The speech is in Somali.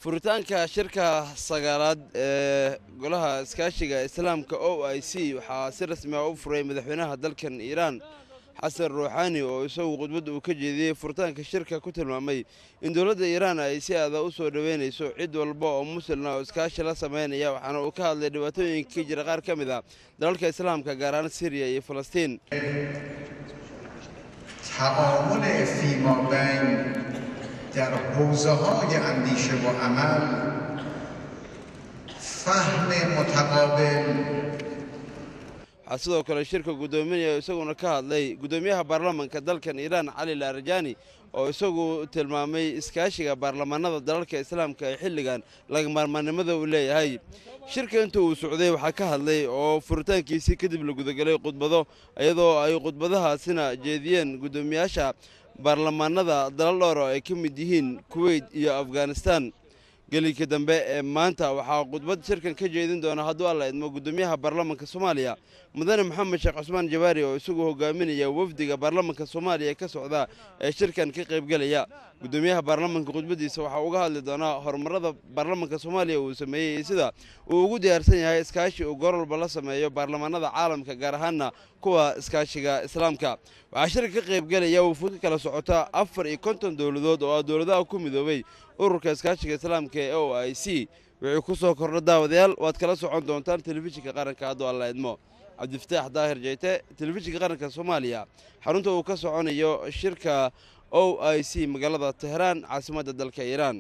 furitaanka shirka sagaalaad ee golaha iskaashiga islaamka OIC waxaa si rasmi ah u furay madaxweynaha dalkan Iiraan Xasan Rouhani oo isagu khudbad uu ka jeediyay furitaanka shirka ku tilmaamay in dawladda Iiraan ay si aad u soo dhaweynayso cid walba oo muslim ah oo iskaashi la sameynaya waxaana uu ka hadlay dhibaatooyinka jira qaar ka mid ah dalalka islaamka gaar ahaan Syria iyo Falastiin تعامل فيما بين در حوزه‌های اندیشه و عمل فهم متقابل sidoo kale shirka gudoominaya isaguna ka hadlay gudoomiyaha baarlamaanka dalkan Iiraan Ali Larijani oo isagu tilmaamay iskaashiga baarlamaanada dalalka islaamka ee xilligan laga maarmaanimada u leeyahay shirka inta uu socday waxa ka hadlay oo furitaankiisii kadib la gudagalay khudbado iyadoo ay khudbadahaasina jeediyeen gudoomiyaasha baarlamaanada dalal dhowr ay ka mid yihiin Kuwait iyo Afghanistan gelinka dambe ee maanta waxaa khudbad shirkan ka jeedin doona hadduu alla idmo gudoomiyaha baarlamaanka Soomaaliya mudane Maxamed Sheekh Cusmaan Jawaari oo isagu hogaaminaya wafdiga baarlamaanka Soomaaliya ka socda ee shirkan ka qayb galaya gudoomiyaha baarlamaanka khudbadiisa waxa uu uga hadli doonaa horumarada baarlamaanka Soomaaliya uu sameeyay sida uu ugu diyaarsan yahay iskaashi uu goor walba la sameeyo baarlamaanada caalamka gaar ahaan kuwa iskaashiga islaamka waxa shirka ka qayb galaya wufuud kala socota 54 dawladood oo dawladaha ku midoobay ururka iskaashiga islaamka ee OIC wixii ku soo kordhay daawadayaal waad kala socon doontaan telefishinka qaranka hadduu alla idmo Cabdifataax Daahir Jeyte telefishinka qaranka Soomaaliya xarunta uu ka soconayo shirka OIC magaalada Tehran caasimadda dalka Iiraan